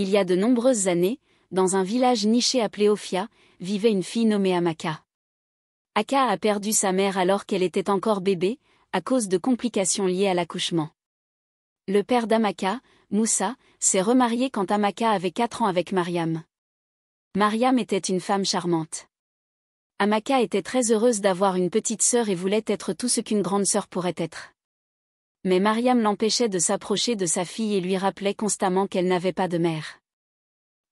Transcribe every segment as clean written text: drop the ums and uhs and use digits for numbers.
Il y a de nombreuses années, dans un village niché appelé Ophia, vivait une fille nommée Amaka. Aka a perdu sa mère alors qu'elle était encore bébé, à cause de complications liées à l'accouchement. Le père d'Amaka, Moussa, s'est remarié quand Amaka avait 4 ans avec Mariam. Mariam était une femme charmante. Amaka était très heureuse d'avoir une petite sœur et voulait être tout ce qu'une grande sœur pourrait être. Mais Mariam l'empêchait de s'approcher de sa fille et lui rappelait constamment qu'elle n'avait pas de mère.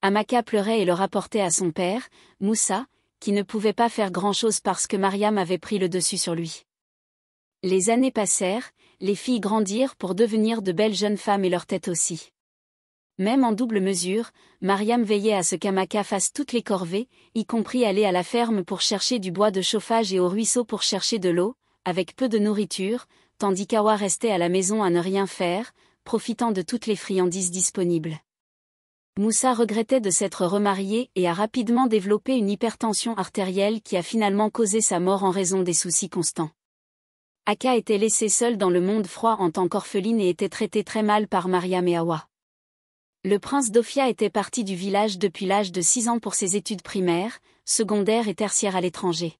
Amaka pleurait et le rapportait à son père, Moussa, qui ne pouvait pas faire grand-chose parce que Mariam avait pris le dessus sur lui. Les années passèrent, les filles grandirent pour devenir de belles jeunes femmes et leur tête aussi. Même en double mesure, Mariam veillait à ce qu'Amaka fasse toutes les corvées, y compris aller à la ferme pour chercher du bois de chauffage et au ruisseau pour chercher de l'eau, avec peu de nourriture, tandis qu'Awa restait à la maison à ne rien faire, profitant de toutes les friandises disponibles. Moussa regrettait de s'être remarié et a rapidement développé une hypertension artérielle qui a finalement causé sa mort en raison des soucis constants. Aka était laissée seule dans le monde froid en tant qu'orpheline et était traitée très mal par Mariam et Awa. Le prince d'Ophia était parti du village depuis l'âge de 6 ans pour ses études primaires, secondaires et tertiaires à l'étranger.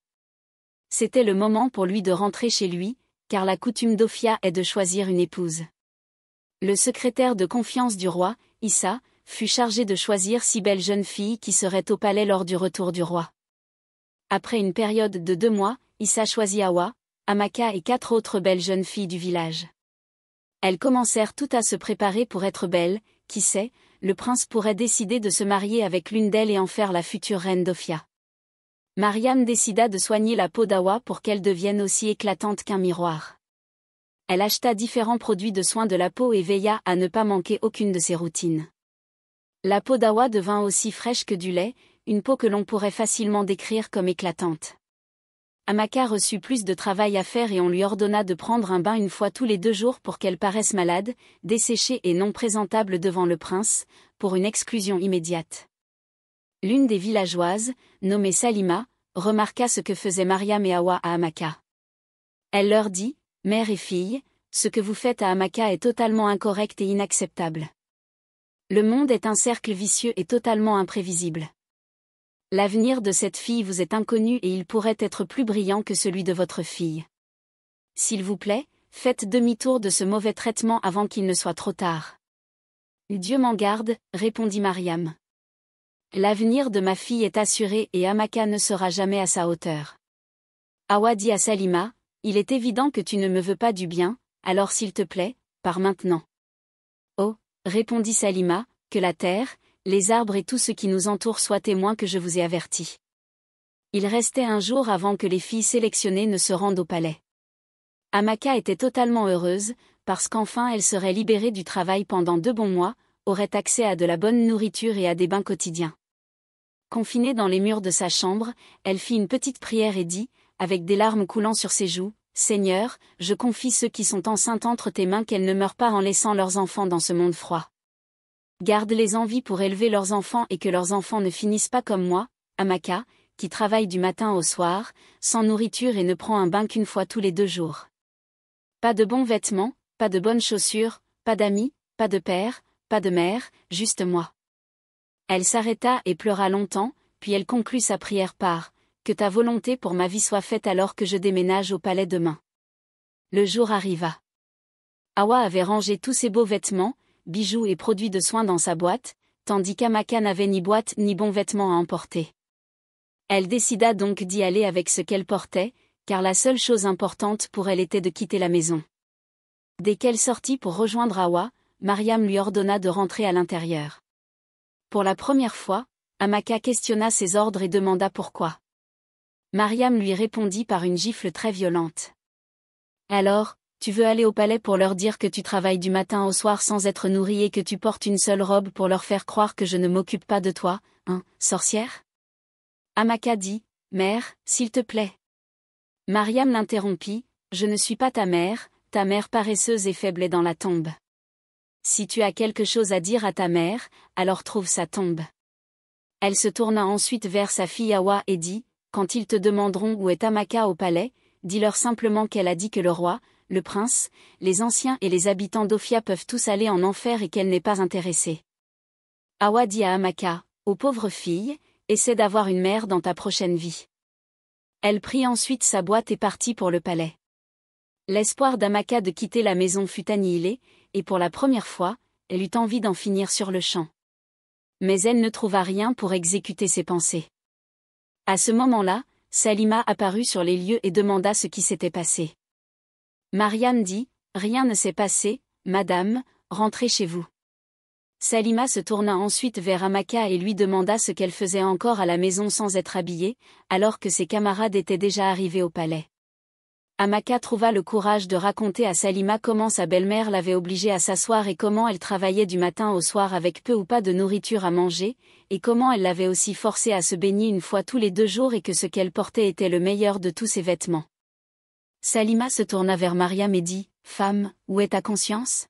C'était le moment pour lui de rentrer chez lui, car la coutume d'Ophia est de choisir une épouse. Le secrétaire de confiance du roi, Issa, fut chargé de choisir 6 belles jeunes filles qui seraient au palais lors du retour du roi. Après une période de 2 mois, Issa choisit Awa, Amaka et 4 autres belles jeunes filles du village. Elles commencèrent toutes à se préparer pour être belles, qui sait, le prince pourrait décider de se marier avec l'une d'elles et en faire la future reine d'Ophia. Mariam décida de soigner la peau d'Awa pour qu'elle devienne aussi éclatante qu'un miroir. Elle acheta différents produits de soins de la peau et veilla à ne pas manquer aucune de ses routines. La peau d'Awa devint aussi fraîche que du lait, une peau que l'on pourrait facilement décrire comme éclatante. Amaka reçut plus de travail à faire et on lui ordonna de prendre un bain une fois tous les 2 jours pour qu'elle paraisse malade, desséchée et non présentable devant le prince, pour une exclusion immédiate. L'une des villageoises, nommée Salima, remarqua ce que faisaient Mariam et Awa à Amaka. Elle leur dit, « Mère et fille, ce que vous faites à Amaka est totalement incorrect et inacceptable. Le monde est un cercle vicieux et totalement imprévisible. L'avenir de cette fille vous est inconnu et il pourrait être plus brillant que celui de votre fille. S'il vous plaît, faites demi-tour de ce mauvais traitement avant qu'il ne soit trop tard. » « Dieu m'en garde, » répondit Mariam. « L'avenir de ma fille est assuré et Amaka ne sera jamais à sa hauteur. » Awa dit à Salima, « Il est évident que tu ne me veux pas du bien, alors s'il te plaît, pars maintenant. » « Oh, » répondit Salima, « que la terre, les arbres et tout ce qui nous entoure soient témoins que je vous ai averti. » Il restait un jour avant que les filles sélectionnées ne se rendent au palais. Amaka était totalement heureuse, parce qu'enfin elle serait libérée du travail pendant 2 bons mois, aurait accès à de la bonne nourriture et à des bains quotidiens. Confinée dans les murs de sa chambre, elle fit une petite prière et dit, avec des larmes coulant sur ses joues, « Seigneur, je confie ceux qui sont enceintes entre tes mains qu'elles ne meurent pas en laissant leurs enfants dans ce monde froid. Garde-les en vie pour élever leurs enfants et que leurs enfants ne finissent pas comme moi, Amaka, qui travaille du matin au soir, sans nourriture et ne prend un bain qu'une fois tous les 2 jours. Pas de bons vêtements, pas de bonnes chaussures, pas d'amis, pas de père, pas de mère, juste moi. » Elle s'arrêta et pleura longtemps, puis elle conclut sa prière par « Que ta volonté pour ma vie soit faite alors que je déménage au palais demain. » Le jour arriva. Awa avait rangé tous ses beaux vêtements, bijoux et produits de soins dans sa boîte, tandis qu'Amaka n'avait ni boîte ni bons vêtements à emporter. Elle décida donc d'y aller avec ce qu'elle portait, car la seule chose importante pour elle était de quitter la maison. Dès qu'elle sortit pour rejoindre Awa, Mariam lui ordonna de rentrer à l'intérieur. Pour la première fois, Amaka questionna ses ordres et demanda pourquoi. Mariam lui répondit par une gifle très violente. « Alors, tu veux aller au palais pour leur dire que tu travailles du matin au soir sans être nourrie et que tu portes une seule robe pour leur faire croire que je ne m'occupe pas de toi, hein, sorcière ?» Amaka dit, « Mère, s'il te plaît. » Mariam l'interrompit, « Je ne suis pas ta mère paresseuse et faible est dans la tombe. Si tu as quelque chose à dire à ta mère, alors trouve sa tombe. » Elle se tourna ensuite vers sa fille Awa et dit, « Quand ils te demanderont où est Amaka au palais, dis-leur simplement qu'elle a dit que le roi, le prince, les anciens et les habitants d'Ophia peuvent tous aller en enfer et qu'elle n'est pas intéressée. » Hawa dit à Amaka, « Ô pauvre fille, essaie d'avoir une mère dans ta prochaine vie. » Elle prit ensuite sa boîte et partit pour le palais. L'espoir d'Amaka de quitter la maison fut annihilé, et pour la première fois, elle eut envie d'en finir sur le champ. Mais elle ne trouva rien pour exécuter ses pensées. À ce moment-là, Salima apparut sur les lieux et demanda ce qui s'était passé. Mariam dit, « Rien ne s'est passé, madame, rentrez chez vous. » Salima se tourna ensuite vers Amaka et lui demanda ce qu'elle faisait encore à la maison sans être habillée, alors que ses camarades étaient déjà arrivés au palais. Amaka trouva le courage de raconter à Salima comment sa belle-mère l'avait obligée à s'asseoir et comment elle travaillait du matin au soir avec peu ou pas de nourriture à manger, et comment elle l'avait aussi forcée à se baigner une fois tous les 2 jours et que ce qu'elle portait était le meilleur de tous ses vêtements. Salima se tourna vers Mariam et dit, « Femme, où est ta conscience ?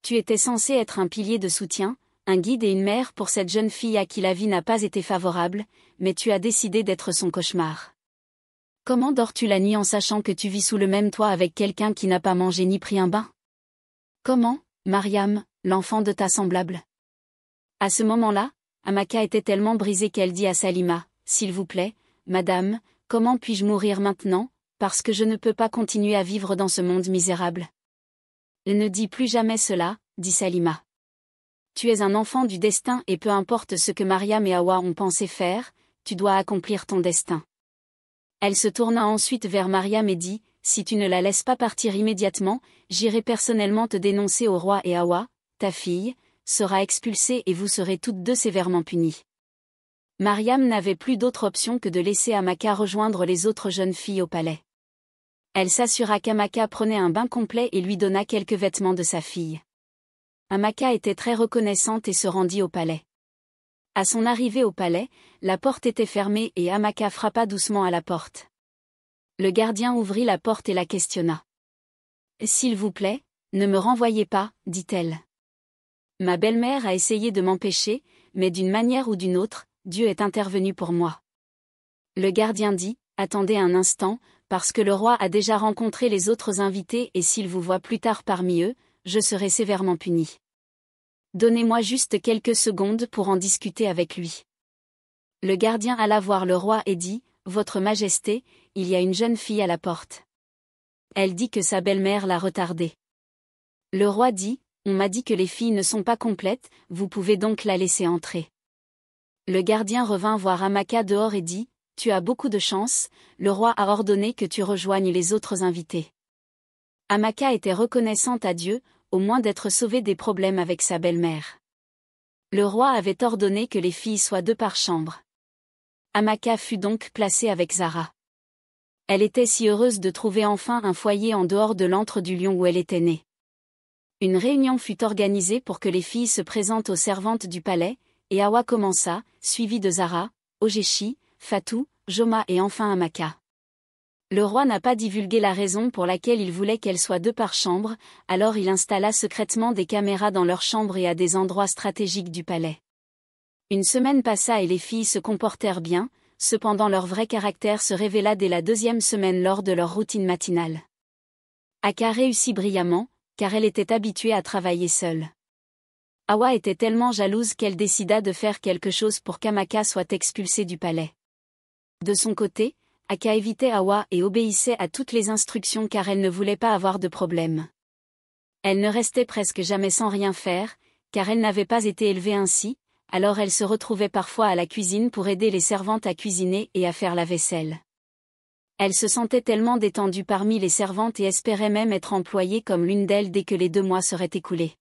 Tu étais censée être un pilier de soutien, un guide et une mère pour cette jeune fille à qui la vie n'a pas été favorable, mais tu as décidé d'être son cauchemar. Comment dors-tu la nuit en sachant que tu vis sous le même toit avec quelqu'un qui n'a pas mangé ni pris un bain ? Comment, Mariam, l'enfant de ta semblable ?» À ce moment-là, Amaka était tellement brisée qu'elle dit à Salima, « S'il vous plaît, madame, comment puis-je mourir maintenant, parce que je ne peux pas continuer à vivre dans ce monde misérable. » « Ne dis plus jamais cela, » dit Salima. « Tu es un enfant du destin et peu importe ce que Mariam et Hawa ont pensé faire, tu dois accomplir ton destin. » Elle se tourna ensuite vers Mariam et dit, « Si tu ne la laisses pas partir immédiatement, j'irai personnellement te dénoncer au roi et Hawa, ta fille, sera expulsée et vous serez toutes 2 sévèrement punies. » Mariam n'avait plus d'autre option que de laisser Amaka rejoindre les autres jeunes filles au palais. Elle s'assura qu'Amaka prenait un bain complet et lui donna quelques vêtements de sa fille. Amaka était très reconnaissante et se rendit au palais. À son arrivée au palais, la porte était fermée et Amaka frappa doucement à la porte. Le gardien ouvrit la porte et la questionna. « S'il vous plaît, ne me renvoyez pas, dit-elle. Ma belle-mère a essayé de m'empêcher, mais d'une manière ou d'une autre, Dieu est intervenu pour moi. » Le gardien dit, « Attendez un instant, parce que le roi a déjà rencontré les autres invités et s'il vous voit plus tard parmi eux, je serai sévèrement puni. Donnez-moi juste quelques secondes pour en discuter avec lui. » Le gardien alla voir le roi et dit, « Votre Majesté, il y a une jeune fille à la porte. » Elle dit que sa belle-mère l'a retardée. Le roi dit, « On m'a dit que les filles ne sont pas complètes, vous pouvez donc la laisser entrer. » Le gardien revint voir Amaka dehors et dit, « Tu as beaucoup de chance, le roi a ordonné que tu rejoignes les autres invités. » Amaka était reconnaissante à Dieu, au moins d'être sauvée des problèmes avec sa belle-mère. Le roi avait ordonné que les filles soient 2 par chambre. Amaka fut donc placée avec Zara. Elle était si heureuse de trouver enfin un foyer en dehors de l'antre du lion où elle était née. Une réunion fut organisée pour que les filles se présentent aux servantes du palais, et Hawa commença, suivie de Zara, Ogeshi, Fatou, Joma et enfin Amaka. Le roi n'a pas divulgué la raison pour laquelle il voulait qu'elles soient 2 par chambre, alors il installa secrètement des caméras dans leurs chambres et à des endroits stratégiques du palais. Une semaine passa et les filles se comportèrent bien, cependant leur vrai caractère se révéla dès la 2e semaine lors de leur routine matinale. Aka réussit brillamment, car elle était habituée à travailler seule. Hawa était tellement jalouse qu'elle décida de faire quelque chose pour qu'Amaka soit expulsée du palais. De son côté, Aka évitait Hawa et obéissait à toutes les instructions car elle ne voulait pas avoir de problème. Elle ne restait presque jamais sans rien faire, car elle n'avait pas été élevée ainsi, alors elle se retrouvait parfois à la cuisine pour aider les servantes à cuisiner et à faire la vaisselle. Elle se sentait tellement détendue parmi les servantes et espérait même être employée comme l'une d'elles dès que les 2 mois seraient écoulés.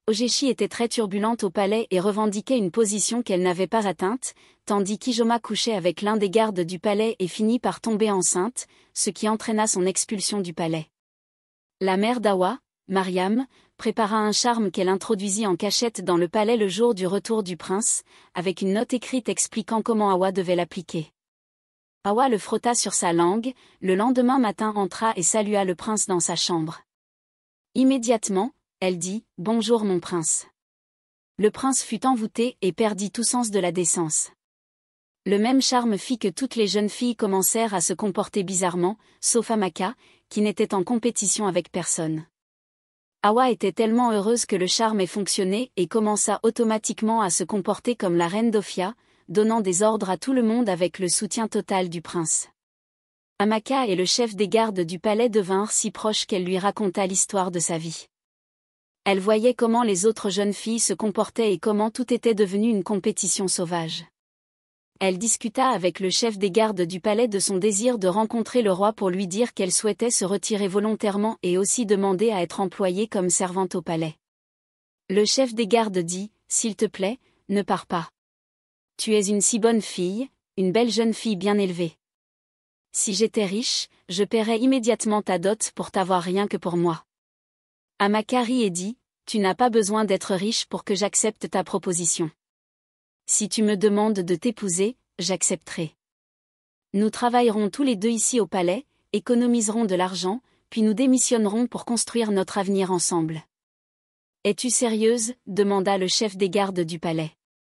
Ogeshi était très turbulente au palais et revendiquait une position qu'elle n'avait pas atteinte, tandis qu'Ijoma couchait avec l'un des gardes du palais et finit par tomber enceinte, ce qui entraîna son expulsion du palais. La mère d'Hawa, Mariam, prépara un charme qu'elle introduisit en cachette dans le palais le jour du retour du prince, avec une note écrite expliquant comment Hawa devait l'appliquer. Hawa le frotta sur sa langue, le lendemain matin entra et salua le prince dans sa chambre. Immédiatement, elle dit « Bonjour mon prince ». Le prince fut envoûté et perdit tout sens de la décence. Le même charme fit que toutes les jeunes filles commencèrent à se comporter bizarrement, sauf Amaka, qui n'était en compétition avec personne. Awa était tellement heureuse que le charme ait fonctionné et commença automatiquement à se comporter comme la reine d'Ophia, donnant des ordres à tout le monde avec le soutien total du prince. Amaka et le chef des gardes du palais devinrent si proches qu'elle lui raconta l'histoire de sa vie. Elle voyait comment les autres jeunes filles se comportaient et comment tout était devenu une compétition sauvage. Elle discuta avec le chef des gardes du palais de son désir de rencontrer le roi pour lui dire qu'elle souhaitait se retirer volontairement et aussi demander à être employée comme servante au palais. Le chef des gardes dit, « S'il te plaît, ne pars pas. Tu es une si bonne fille, une belle jeune fille bien élevée. Si j'étais riche, je paierais immédiatement ta dot pour t'avoir rien que pour moi. » Amaka rit et dit, « Tu n'as pas besoin d'être riche pour que j'accepte ta proposition. Si tu me demandes de t'épouser, j'accepterai. Nous travaillerons tous les deux ici au palais, économiserons de l'argent, puis nous démissionnerons pour construire notre avenir ensemble. » « Es-tu sérieuse ?» demanda le chef des gardes du palais.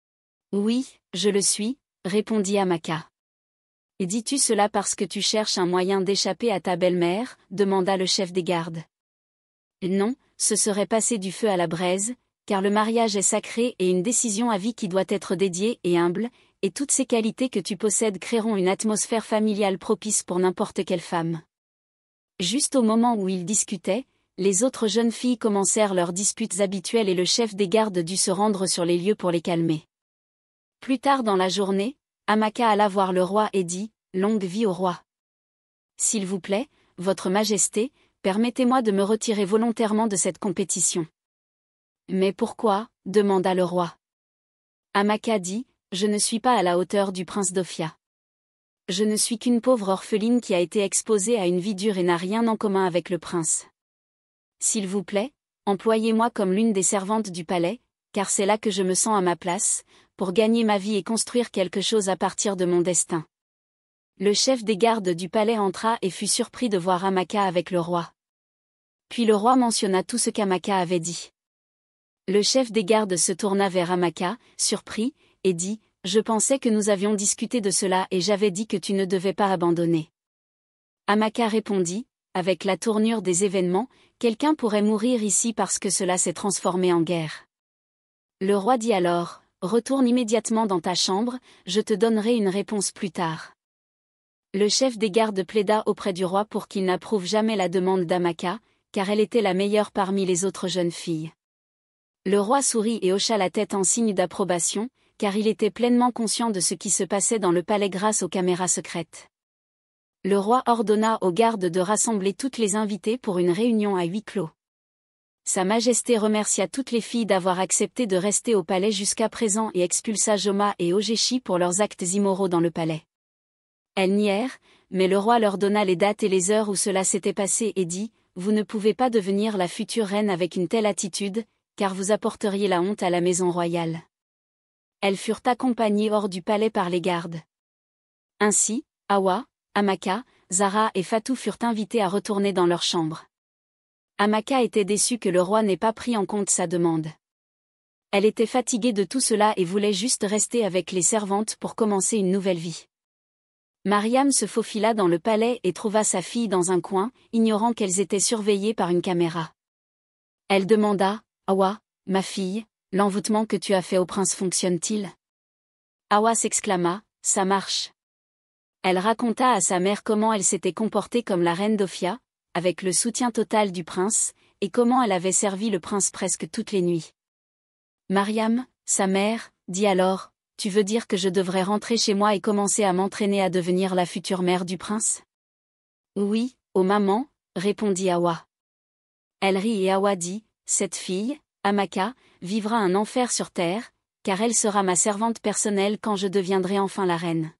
« Oui, je le suis », répondit Amaka. « Et dis-tu cela parce que tu cherches un moyen d'échapper à ta belle-mère ?» demanda le chef des gardes. « Non, ce serait passer du feu à la braise, car le mariage est sacré et une décision à vie qui doit être dédiée et humble, et toutes ces qualités que tu possèdes créeront une atmosphère familiale propice pour n'importe quelle femme. » Juste au moment où ils discutaient, les autres jeunes filles commencèrent leurs disputes habituelles et le chef des gardes dut se rendre sur les lieux pour les calmer. Plus tard dans la journée, Amaka alla voir le roi et dit, « Longue vie au roi. S'il vous plaît, votre majesté, permettez-moi de me retirer volontairement de cette compétition. » « Mais pourquoi ?» demanda le roi. Amaka dit, « Je ne suis pas à la hauteur du prince d'Ophia. Je ne suis qu'une pauvre orpheline qui a été exposée à une vie dure et n'a rien en commun avec le prince. S'il vous plaît, employez-moi comme l'une des servantes du palais, car c'est là que je me sens à ma place, pour gagner ma vie et construire quelque chose à partir de mon destin. » Le chef des gardes du palais entra et fut surpris de voir Amaka avec le roi. Puis le roi mentionna tout ce qu'Amaka avait dit. Le chef des gardes se tourna vers Amaka, surpris, et dit, « Je pensais que nous avions discuté de cela et j'avais dit que tu ne devais pas abandonner. » Amaka répondit, avec la tournure des événements, « Quelqu'un pourrait mourir ici parce que cela s'est transformé en guerre. » Le roi dit alors, « Retourne immédiatement dans ta chambre, je te donnerai une réponse plus tard. » Le chef des gardes plaida auprès du roi pour qu'il n'approuve jamais la demande d'Amaka, car elle était la meilleure parmi les autres jeunes filles. Le roi sourit et hocha la tête en signe d'approbation, car il était pleinement conscient de ce qui se passait dans le palais grâce aux caméras secrètes. Le roi ordonna aux gardes de rassembler toutes les invitées pour une réunion à huis clos. Sa Majesté remercia toutes les filles d'avoir accepté de rester au palais jusqu'à présent et expulsa Joma et Ogechi pour leurs actes immoraux dans le palais. Elles nièrent, mais le roi leur donna les dates et les heures où cela s'était passé et dit, « Vous ne pouvez pas devenir la future reine avec une telle attitude, car vous apporteriez la honte à la maison royale. » Elles furent accompagnées hors du palais par les gardes. Ainsi, Awa, Amaka, Zara et Fatou furent invités à retourner dans leur chambre. Amaka était déçue que le roi n'ait pas pris en compte sa demande. Elle était fatiguée de tout cela et voulait juste rester avec les servantes pour commencer une nouvelle vie. Mariam se faufila dans le palais et trouva sa fille dans un coin, ignorant qu'elles étaient surveillées par une caméra. Elle demanda, « Awa, ma fille, l'envoûtement que tu as fait au prince fonctionne-t-il » Awa s'exclama, « Ça marche. » Elle raconta à sa mère comment elle s'était comportée comme la reine d'Ophia, avec le soutien total du prince, et comment elle avait servi le prince presque toutes les nuits. Mariam, sa mère, dit alors, « Tu veux dire que je devrais rentrer chez moi et commencer à m'entraîner à devenir la future mère du prince ?» « Oui, ô maman, » répondit Awa. Elle rit et Awa dit, « Cette fille, Amaka, vivra un enfer sur terre, car elle sera ma servante personnelle quand je deviendrai enfin la reine. »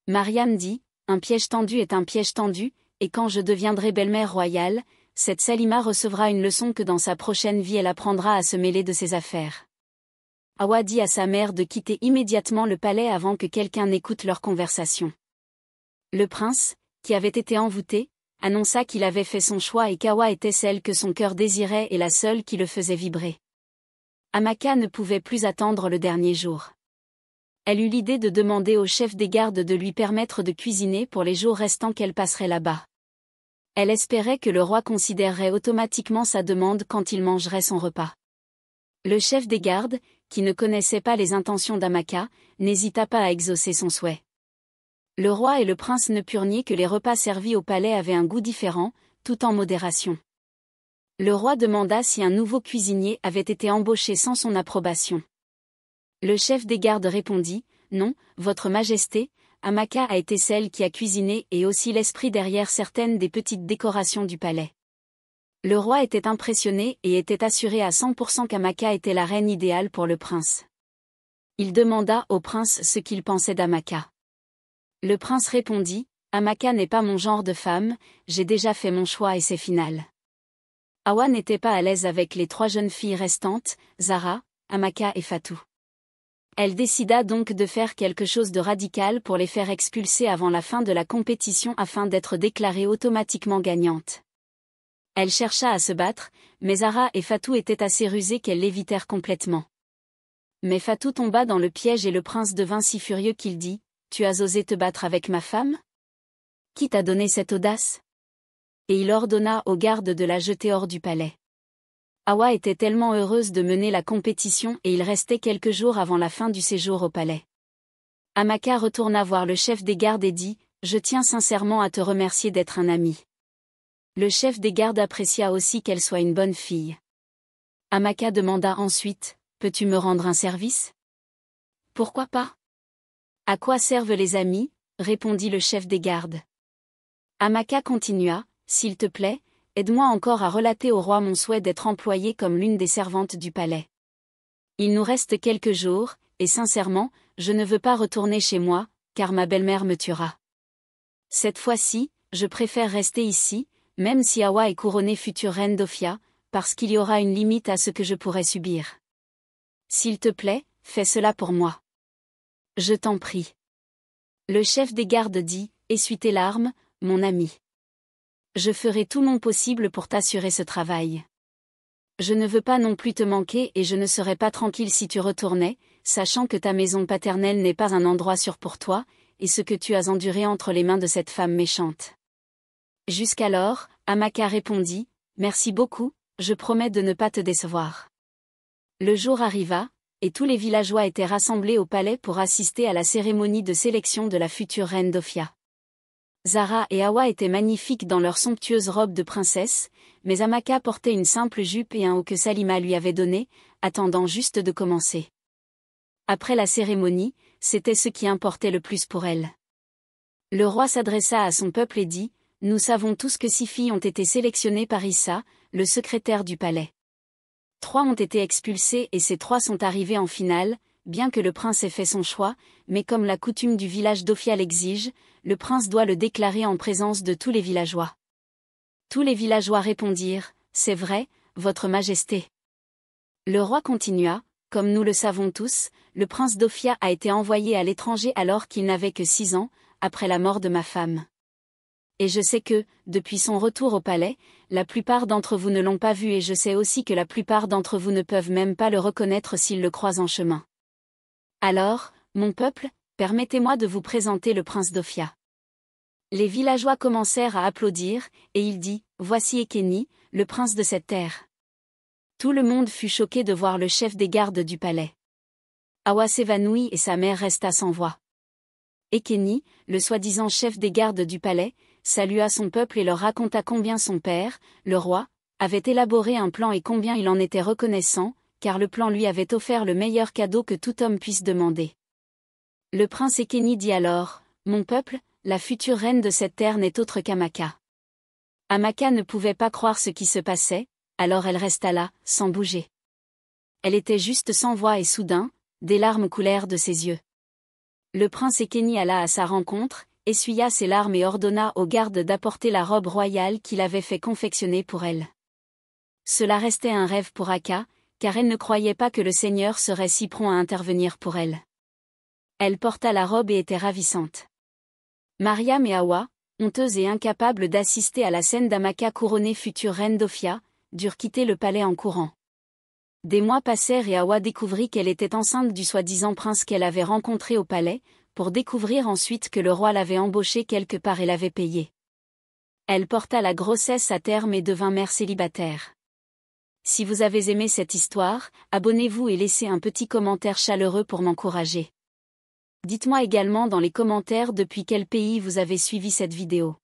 Mariam dit, « Un piège tendu est un piège tendu, et quand je deviendrai belle-mère royale, cette Salima recevra une leçon que dans sa prochaine vie elle apprendra à se mêler de ses affaires. » Awa dit à sa mère de quitter immédiatement le palais avant que quelqu'un n'écoute leur conversation. Le prince, qui avait été envoûté, annonça qu'il avait fait son choix et qu'Awa était celle que son cœur désirait et la seule qui le faisait vibrer. Amaka ne pouvait plus attendre le dernier jour. Elle eut l'idée de demander au chef des gardes de lui permettre de cuisiner pour les jours restants qu'elle passerait là-bas. Elle espérait que le roi considérerait automatiquement sa demande quand il mangerait son repas. Le chef des gardes, qui ne connaissait pas les intentions d'Amaka, n'hésita pas à exaucer son souhait. Le roi et le prince ne purent nier que les repas servis au palais avaient un goût différent, tout en modération. Le roi demanda si un nouveau cuisinier avait été embauché sans son approbation. Le chef des gardes répondit, « Non, votre majesté, Amaka a été celle qui a cuisiné et aussi l'esprit derrière certaines des petites décorations du palais. » Le roi était impressionné et était assuré à 100% qu'Amaka était la reine idéale pour le prince. Il demanda au prince ce qu'il pensait d'Amaka. Le prince répondit, « Amaka n'est pas mon genre de femme, j'ai déjà fait mon choix et c'est final. » Hawa n'était pas à l'aise avec les 3 jeunes filles restantes, Zara, Amaka et Fatou. Elle décida donc de faire quelque chose de radical pour les faire expulser avant la fin de la compétition afin d'être déclarée automatiquement gagnante. Elle chercha à se battre, mais Zara et Fatou étaient assez rusées qu'elles l'évitèrent complètement. Mais Fatou tomba dans le piège et le prince devint si furieux qu'il dit, « Tu as osé te battre avec ma femme ? Qui t'a donné cette audace ?» Et il ordonna aux gardes de la jeter hors du palais. Hawa était tellement heureuse de mener la compétition et il restait quelques jours avant la fin du séjour au palais. Amaka retourna voir le chef des gardes et dit, « Je tiens sincèrement à te remercier d'être un ami. » Le chef des gardes apprécia aussi qu'elle soit une bonne fille. Amaka demanda ensuite, « Peux-tu me rendre un service ? » « Pourquoi pas ? » « À quoi servent les amis ?» répondit le chef des gardes. Amaka continua, « S'il te plaît, aide-moi encore à relater au roi mon souhait d'être employée comme l'une des servantes du palais. Il nous reste quelques jours, et sincèrement, je ne veux pas retourner chez moi, car ma belle-mère me tuera. Cette fois-ci, je préfère rester ici, même si Hawa est couronnée future reine d'Ophia, parce qu'il y aura une limite à ce que je pourrais subir. S'il te plaît, fais cela pour moi. Je t'en prie. Le chef des gardes dit, « Essuie tes larmes, mon ami. Je ferai tout mon possible pour t'assurer ce travail. Je ne veux pas non plus te manquer et je ne serais pas tranquille si tu retournais, sachant que ta maison paternelle n'est pas un endroit sûr pour toi, et ce que tu as enduré entre les mains de cette femme méchante. » Jusqu'alors, Amaka répondit, « Merci beaucoup, je promets de ne pas te décevoir. » Le jour arriva, et tous les villageois étaient rassemblés au palais pour assister à la cérémonie de sélection de la future reine d'Ophia. Zara et Hawa étaient magnifiques dans leurs somptueuses robes de princesse, mais Amaka portait une simple jupe et un haut que Salima lui avait donné, attendant juste de commencer. Après la cérémonie, c'était ce qui importait le plus pour elle. Le roi s'adressa à son peuple et dit, « Nous savons tous que 6 filles ont été sélectionnées par Issa, le secrétaire du palais. 3 ont été expulsées et ces 3 sont arrivées en finale, bien que le prince ait fait son choix, mais comme la coutume du village d'Ophia l'exige, le prince doit le déclarer en présence de tous les villageois. » Tous les villageois répondirent, « C'est vrai, votre majesté. » Le roi continua, « Comme nous le savons tous, le prince d'Ophia a été envoyé à l'étranger alors qu'il n'avait que 6 ans, après la mort de ma femme. Et je sais que, depuis son retour au palais, la plupart d'entre vous ne l'ont pas vu et je sais aussi que la plupart d'entre vous ne peuvent même pas le reconnaître s'ils le croisent en chemin. Alors, mon peuple, permettez-moi de vous présenter le prince d'Ophia. » Les villageois commencèrent à applaudir, et il dit, « Voici Ekeni, le prince de cette terre. » Tout le monde fut choqué de voir le chef des gardes du palais. Hawa s'évanouit et sa mère resta sans voix. Ekeni, le soi-disant chef des gardes du palais, salua son peuple et leur raconta combien son père, le roi, avait élaboré un plan et combien il en était reconnaissant, car le plan lui avait offert le meilleur cadeau que tout homme puisse demander. Le prince Ekeni dit alors, « Mon peuple, la future reine de cette terre n'est autre qu'Amaka. » Amaka ne pouvait pas croire ce qui se passait, alors elle resta là, sans bouger. Elle était juste sans voix et soudain, des larmes coulèrent de ses yeux. Le prince Ekeni alla à sa rencontre, essuya ses larmes et ordonna aux gardes d'apporter la robe royale qu'il avait fait confectionner pour elle. Cela restait un rêve pour Aka, car elle ne croyait pas que le Seigneur serait si prompt à intervenir pour elle. Elle porta la robe et était ravissante. Mariam et Hawa, honteuses et incapables d'assister à la scène d'Amaka couronnée future reine d'Ophia, durent quitter le palais en courant. Des mois passèrent et Hawa découvrit qu'elle était enceinte du soi-disant prince qu'elle avait rencontré au palais, pour découvrir ensuite que le roi l'avait embauché quelque part et l'avait payé. Elle porta la grossesse à terme et devint mère célibataire. Si vous avez aimé cette histoire, abonnez-vous et laissez un petit commentaire chaleureux pour m'encourager. Dites-moi également dans les commentaires depuis quel pays vous avez suivi cette vidéo.